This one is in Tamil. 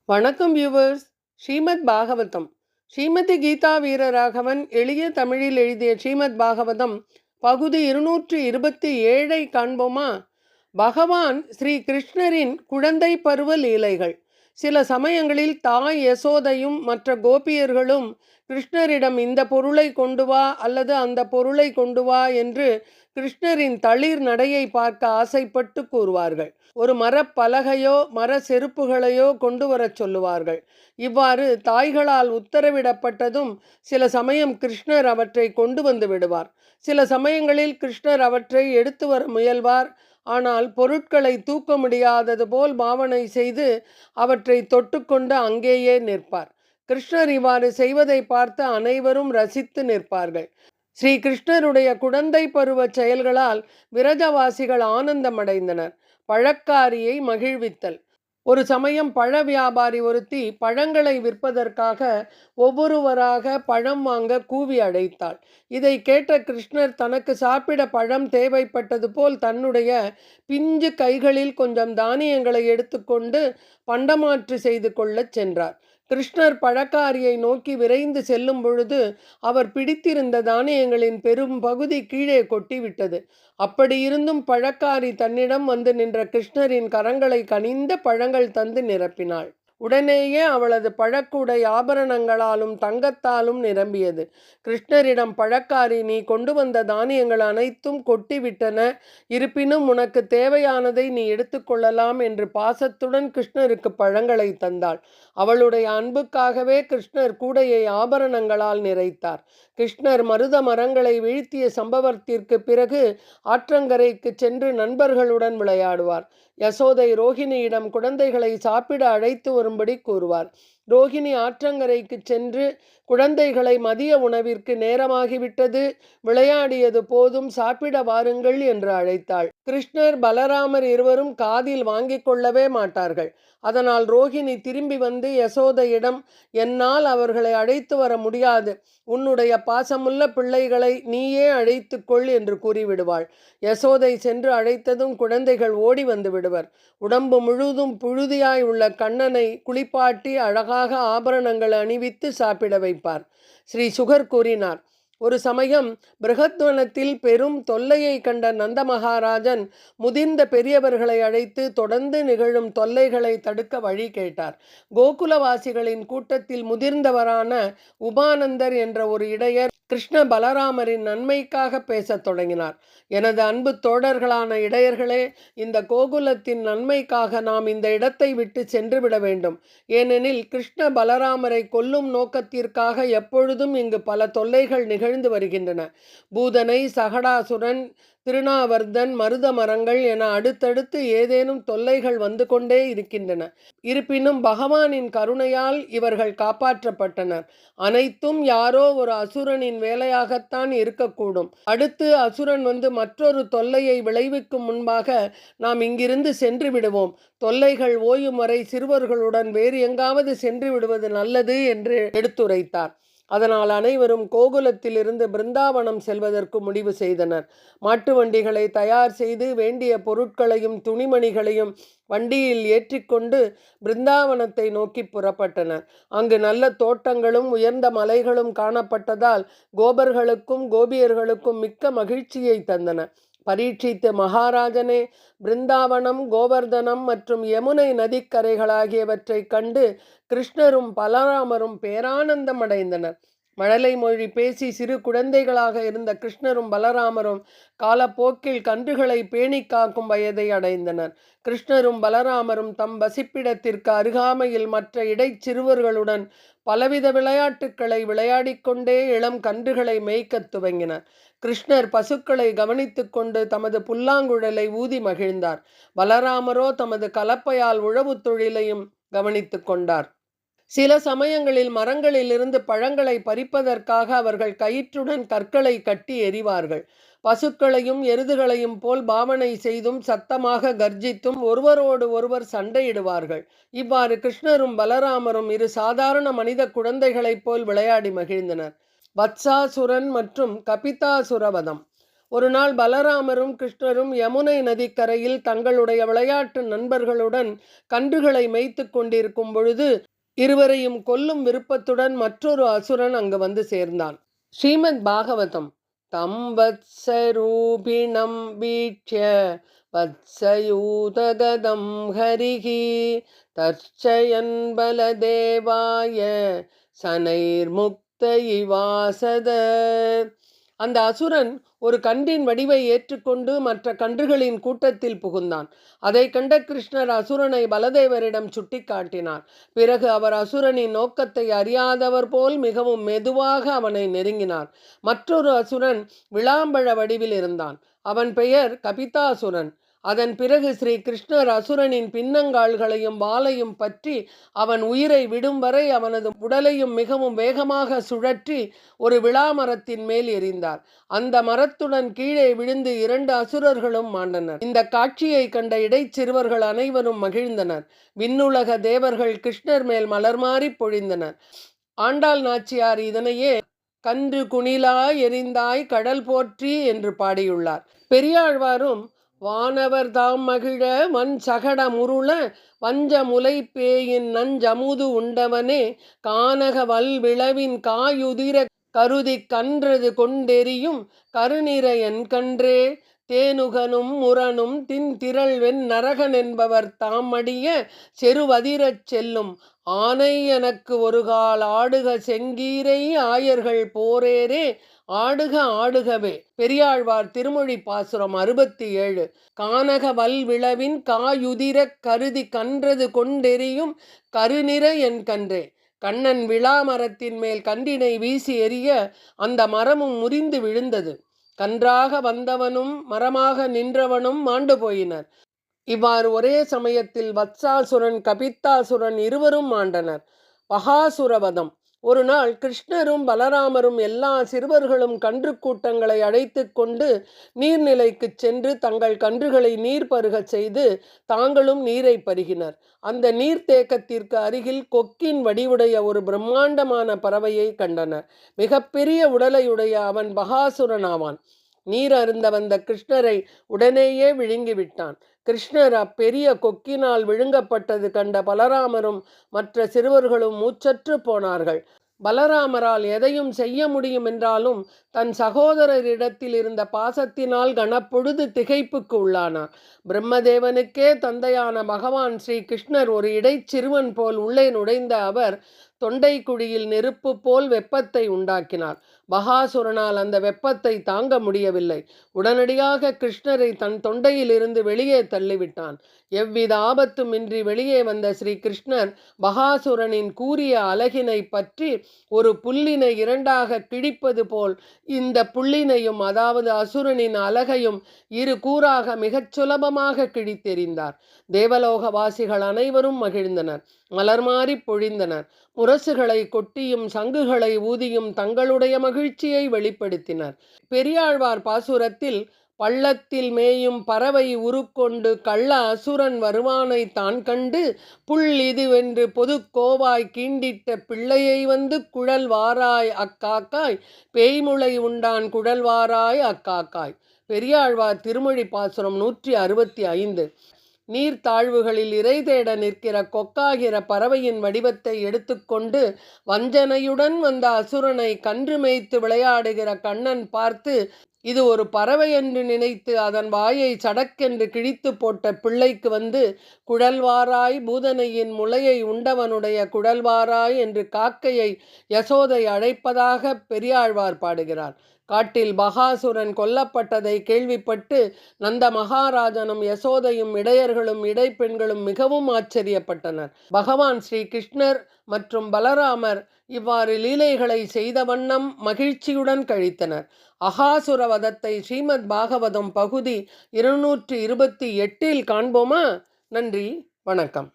வணக்கம் வியூவர்ஸ். ஸ்ரீமத் பாகவதம். ஸ்ரீமதி கீதா வீரராகவன் எளிய தமிழில் எழுதிய ஸ்ரீமத் பாகவதம் பகுதி 227 காண்போமா? பகவான் ஸ்ரீ கிருஷ்ணரின் குழந்தை பருவ லீலைகள். சில சமயங்களில் தாய் யசோதையும் மற்ற கோபியர்களும் கிருஷ்ணரிடம் இந்த பொருளை கொண்டு வா அல்லது அந்த பொருளை கொண்டு வா என்று கிருஷ்ணரின் தளிர் நடையை பார்க்க ஆசைப்பட்டு கூறுவார்கள். ஒரு மரப்பலகையோ மர செருப்புகளையோ கொண்டு வரச் சொல்லுவார்கள். இவ்வாறு தாய்களால் உத்தரவிடப்பட்டதும் சில சமயம் கிருஷ்ணர் அவற்றை கொண்டு வந்து விடுவார். சில சமயங்களில் கிருஷ்ணர் அவற்றை எடுத்து வர முயல்வார். ஆனால் பொருட்களை தூக்க முடியாதது போல் பாவனை செய்து அவற்றை தொட்டுக்கொண்டு அங்கேயே நிற்பார். கிருஷ்ணர் இவ்வாறு செய்வதை பார்த்து அனைவரும் ரசித்து நிற்பார்கள். ஸ்ரீ கிருஷ்ணருடைய குழந்தை பருவ செயல்களால் விரஜவாசிகள் ஆனந்தமடைந்தனர். பழக்காரியை மகிழ்வித்தல். ஒரு சமயம் பழ வியாபாரி ஒருத்தி பழங்களை விற்பதற்காக ஒவ்வொருவராக பழம் வாங்க கூவி அழைத்தாள். இதை கேட்ட கிருஷ்ணர் தனக்கு சாப்பிட பழம் தேவைப்பட்டது போல் தன்னுடைய பிஞ்சு கைகளில் கொஞ்சம் தானியங்களை எடுத்துக்கொண்டு பண்டமாற்று செய்து கொள்ளச் சென்றார். கிருஷ்ணர் பழக்காரியை நோக்கி விரைந்து செல்லும் பொழுது அவர் பிடித்திருந்த தானியங்களின் பெரும் பகுதி கீழே கொட்டிவிட்டது. அப்படியிருந்தும் பழக்காரி தன்னிடம் வந்து நின்ற கிருஷ்ணரின் கரங்களை கனிந்த பழங்கள் தந்து நிரப்பினாள். உடனேயே அவளது பழக்கூடை ஆபரணங்களாலும் தங்கத்தாலும் நிரம்பியது. கிருஷ்ணரிடம் பழக்காரி, நீ கொண்டு வந்த தானியங்கள் அனைத்தும் கொட்டிவிட்டன, இருப்பினும் உனக்கு தேவையானதை நீ எடுத்துக்கொள்ளலாம் என்று பாசத்துடன் கிருஷ்ணருக்கு பழங்களை தந்தாள். அவளுடைய அன்புக்காகவே கிருஷ்ணர் கூடையை ஆபரணங்களால் நிறைத்தார். கிருஷ்ணர் மருத மரங்களை வீழ்த்திய சம்பவத்திற்கு பிறகு ஆற்றங்கரைக்கு சென்று நண்பர்களுடன் விளையாடுவார். யசோதை ரோகிணியிடம் குழந்தைகளை சாப்பிட அழைத்து வரும்படி கூறுவார். ரோகிணி ஆற்றங்கரைக்கு சென்று குழந்தைகளை மதிய உணவிற்கு நேரமாகிவிட்டது, விளையாடியது போதும், சாப்பிட வாருங்கள் என்று அழைத்தாள். கிருஷ்ணர் பலராமர் இருவரும் காதில் வாங்கிக் கொள்ளவே மாட்டார்கள். அதனால் ரோகிணி திரும்பி வந்து யசோதையிடம், என்னால் அவர்களை அழைத்து வர முடியாது, உன்னுடைய பாசமுள்ள பிள்ளைகளை நீயே அழைத்து கொள் என்று கூறிவிடுவாள். யசோதை சென்று அழைத்ததும் குழந்தைகள் ஓடி வந்து விடுவர். உடம்பு முழுதும் புழுதியாய் உள்ள கண்ணனை குளிப்பாட்டி அழகாக ஆபரணங்கள் அணிவித்து சாப்பிட வைப்பார். ஸ்ரீ சுகர் கூறினார், ஒரு சமயம் பிருகத்வனத்தில் பெரும் தொல்லையை கண்ட நந்த மகாராஜன் முதிர்ந்த பெரியவர்களை அழைத்து தொடர்ந்து நிகழும் தொல்லைகளை தடுக்க வழி கேட்டார். கோகுலவாசிகளின் கூட்டத்தில் முதிர்ந்தவரான உபானந்தர் என்ற ஒரு இடையர் கிருஷ்ண பலராமரின் நன்மைக்காக பேசத் தொடங்கினார். எனது அன்பு தோழர்களான இடையர்களே, இந்த கோகுலத்தின் நன்மைக்காக நாம் இந்த இடத்தை விட்டு சென்று விட வேண்டும். ஏனெனில் கிருஷ்ண பலராமரை கொல்லும் நோக்கத்திற்காக எப்பொழுதும் இங்கு பல தொல்லைகள் நிகழ்ந்து வருகின்றன. பூதனை, சகடாசுரன், திருநாவர்தன், மருத மரங்கள் என அடுத்தடுத்து ஏதேனும் தொல்லைகள் வந்து கொண்டே இருக்கின்றன. இருப்பினும் பகவானின் கருணையால் இவர்கள் காப்பாற்றப்பட்டனர். அனைத்தும் யாரோ ஒரு அசுரனின் வேலையாகத்தான் இருக்கக்கூடும். அடுத்து அசுரன் வந்து மற்றொரு தொல்லையை விளைவிக்கும் முன்பாக நாம் இங்கிருந்து சென்று விடுவோம். தொல்லைகள் ஓயும் வரை சிறுவர்களுடன் வேறு எங்காவது சென்று விடுவது நல்லது என்று எடுத்துரைத்தார். அதனால் அனைவரும் கோகுலத்திலிருந்து பிருந்தாவனம் செல்வதற்கு முடிவு செய்தனர். மாட்டு வண்டிகளை தயார் செய்து வேண்டிய பொருட்களையும் துணிமணிகளையும் வண்டியில் ஏற்றிக்கொண்டு பிருந்தாவனத்தை நோக்கி புறப்பட்டனர். அங்கு நல்ல தோட்டங்களும் உயர்ந்த மலைகளும் காணப்பட்டதால் கோபர்களுக்கும் கோபியர்களுக்கும் மிக்க மகிழ்ச்சியை தந்தன. பரீட்சித்து மகாராஜனே, பிருந்தாவனம், கோவர்தனம் மற்றும் யமுனை நதிக்கரைகளாகியவற்றை கண்டு கிருஷ்ணரும் பலராமரும் பேரானந்தம் அடைந்தனர். மழலை மொழி பேசி சிறு குழந்தைகளாக இருந்த கிருஷ்ணரும் பலராமரும் காலப்போக்கில் கன்றுகளை பேணி காக்கும் வயதை அடைந்தனர். கிருஷ்ணரும் பலராமரும் தம் வசிப்பிடத்திற்கு அருகாமையில் மற்ற இடைச்சிறுவர்களுடன் பலவித விளையாட்டுக்களை விளையாடிக்கொண்டே இளம் கன்றுகளை மேய்க்கத் துவங்கினர். கிருஷ்ணர் பசுக்களை கவனித்து கொண்டு தமது புல்லாங்குழலை ஊதி மகிழ்ந்தார். பலராமரோ தமது கலப்பையால் உழவு தொழிலையும் கவனித்து கொண்டார். சில சமயங்களில் மரங்களிலிருந்து பழங்களை பறிப்பதற்காக அவர்கள் கயிற்றுடன் கற்களை கட்டி எறிவார்கள். பசுக்களையும் எருதுகளையும் போல் பாவனை செய்தும் சத்தமாக கர்ஜித்தும் ஒருவரோடு ஒருவர் சண்டையிடுவார்கள். இவ்வாறு கிருஷ்ணரும் பலராமரும் இரு சாதாரண மனித குழந்தைகளைப் போல் விளையாடி மகிழ்ந்தனர். வத்சாசுரன் மற்றும் கபிதாசுரவதம். ஒரு நாள் பலராமரும் கிருஷ்ணரும் யமுனை நதிக்கரையில் தங்களுடைய விளையாட்டு நண்பர்களுடன் கன்றுகளை மேய்த்து கொண்டிருக்கும் பொழுது இருவரையும் கொல்லும் விருப்பத்துடன் மற்றொரு அசுரன் அங்கு வந்து சேர்ந்தான். ஸ்ரீமத் பாகவதம். தம் வத்சரூபிணம் வீட்ச வத்சயூதகதம் ஹரிஹி தர்ச்சயன் பலதேவாய சனைர்முக்த இவாசத. அந்த அசுரன் ஒரு கன்றின் வடிவை ஏற்றுக்கொண்டு மற்ற கன்றுகளின் கூட்டத்தில் புகுந்தான். அதை கண்ட கிருஷ்ணர் அசுரனை பலதேவரிடம் சுட்டி காட்டினார். பிறகு அவர் அசுரனின் நோக்கத்தை அறியாதவர் போல் மிகவும் மெதுவாக அவனை நெருங்கினார். மற்றொரு அசுரன் விளாம்பழ வடிவில் இருந்தான். அவன் பெயர் கபிதாசுரன். அதன் பிறகு ஸ்ரீ கிருஷ்ணர் அசுரனின் பின்னங்கால்களையும் வாலையும் பற்றி அவன் உயிரை விடும் வரை அவனது உடலையும் மிகவும் வேகமாக சுழற்றி ஒரு விளாமரத்தின் மேல் எறிந்தார். அந்த மரத்துடன் கீழே விழுந்து 2 அசுரர்களும் மாண்டனர். இந்த காட்சியை கண்ட இடைச்சிறுவர்கள் அனைவரும் மகிழ்ந்தனர். விண்ணுலக தேவர்கள் கிருஷ்ணர் மேல் மலர் மாறி பொழிந்தனர். ஆண்டாள் நாச்சியார் இதனையே கன்று குணிலா எரிந்தாய் கடல் போற்றி என்று பாடியுள்ளார். பெரியாழ்வாரும் வானவர் தாம் மகிழ வன் சகட முருள வஞ்ச முலை பேயின் நஞ்சமுது உண்டவனே கானக வல்விளவின் காயுதிர கருதி கன்றது கொண்டெறியும் கருநிற என் கன்றே தேனுகனும் முரனும் திரள்வெண் நரகன் என்பவர் தாமடிய செருவதிரச் செல்லும் ஆனை எனக்கு ஒருகால் ஆடுக செங்கீரை ஆயர்கள் போரேரே ஆடுக ஆடுகவே. பெரியாழ்வார் திருமொழி பாசுரம் 67. கானக வல்விளவின் காயுதிர கருதி கன்றது கொண்டெறியும் கருநிற என் கன்றே. கண்ணன் விளாமரத்தின் மேல் கன்றினை வீசி எறிய அந்த மரமும் முறிந்து விழுந்தது. கன்றாக வந்தவனும் மரமாக நின்றவனும் மாண்டு போயினர். இவ்வாறு ஒரே சமயத்தில் வத்சாசுரன் கபித்தாசுரன் இருவரும் மாண்டனர். பகாசுரவதம். ஒரு நாள் கிருஷ்ணரும் பலராமரும் எல்லா சிறுவர்களும் கன்று கூட்டங்களை அழைத்து கொண்டு நீர்நிலைக்கு சென்று தங்கள் கன்றுகளை நீர் பருக செய்து தாங்களும் நீரை பருகினர். அந்த நீர்த்தேக்கத்திற்கு அருகில் கொக்கின் வடிவுடைய ஒரு பிரம்மாண்டமான பறவையை கண்டனர். மிகப்பெரிய உடலையுடைய அவன் பகாசுரன் ஆவான். நீர் அருந்த வந்த கிருஷ்ணரை உடனேயே விழுங்கிவிட்டான். கிருஷ்ணர் அப்பெரிய கொக்கினால் விழுங்கப்பட்டது கண்ட பலராமரும் மற்ற சிறுவர்களும் மூச்சற்று போனார்கள். பலராமரால் எதையும் செய்ய முடியும் என்றாலும் தன் சகோதரரிடத்தில் இருந்த பாசத்தினால் கனப்பொழுது திகைப்புக்கு உள்ளானார். பிரம்மதேவனுக்கே தந்தையான பகவான் ஸ்ரீ கிருஷ்ணர் ஒரு இடைச்சிறுவன் போல் உள்ளே நுழைந்த அவர் தொண்டைக்குழியில் நெருப்பு போல் வெப்பத்தை உண்டாக்கினார். பகாசுரனால் அந்த வெப்பத்தை தாங்க முடியவில்லை. உடனடியாக கிருஷ்ணரை தன் தொண்டையில் இருந்து வெளியே தள்ளிவிட்டான். எவ்வித ஆபத்துமின்றி வெளியே வந்த ஸ்ரீ கிருஷ்ணர் பகாசுரனின் கூரிய அலகினை பற்றி ஒரு புல்லினை 2ஆக கிழிப்பது போல் இந்த புல்லினையும் அதாவது அசுரனின் அலகையும் 2 கூறாக மிகச் சுலபமாக கிழித்தெறிந்தார். தேவலோகவாசிகள் அனைவரும் மகிழ்ந்தனர். மலர்மாறி பொழிந்தனர். முரசுகளை கொட்டியும் சங்குகளை ஊதியும் தங்களுடைய மகிழ்ச்சியை வெளிப்படுத்தினர். பெரியாழ்வார் பாசுரத்தில் பள்ளத்தில் மேயும் பறவை உருக்கொண்டு கள்ள அசுரன் வருவானை தான் கண்டு புல் இதுவென்று பொது கோவாய் கீண்டிட்ட பிள்ளையை வந்து குழல் வாராய் அக்காக்காய் பேய்முளை உண்டான் குழல் வாராய் அக்காக்காய். பெரியாழ்வார் திருமொழி பாசுரம் 165. நீர்த்தாழ்வுகளில் இறை தேட நிற்கிற கொக்காகிற பறவையின் வடிவத்தை எடுத்துக்கொண்டு வஞ்சனையுடன் வந்த அசுரனை கன்று மேய்த்து விளையாடுகிற கண்ணன் பார்த்து இது ஒரு பறவை என்று நினைத்து அதன் வாயை சடக்கென்று கிழித்து போட்ட பிள்ளைக்கு வந்து குழல்வாராய் பூதனையின் முளையை உண்டவனுடைய குழல்வாராய் என்று காக்கையை யசோதை அழைப்பதாக பெரியாழ்வார் பாடுகிறார். காட்டில் பகாசுரன் கொல்லப்பட்டதை கேள்விப்பட்டு நந்த மகாராஜனும் யசோதையும் இடையர்களும் இடைப்பெண்களும் மிகவும் ஆச்சரியப்பட்டனர். பகவான் ஸ்ரீ கிருஷ்ணர் மற்றும் பலராமர் இவ்வாறு லீலைகளை செய்த வண்ணம் மகிழ்ச்சியுடன் கழித்தனர். அகாசுர வதத்தை ஸ்ரீமத் பாகவதம் பகுதி 228 காண்போமா? நன்றி, வணக்கம்.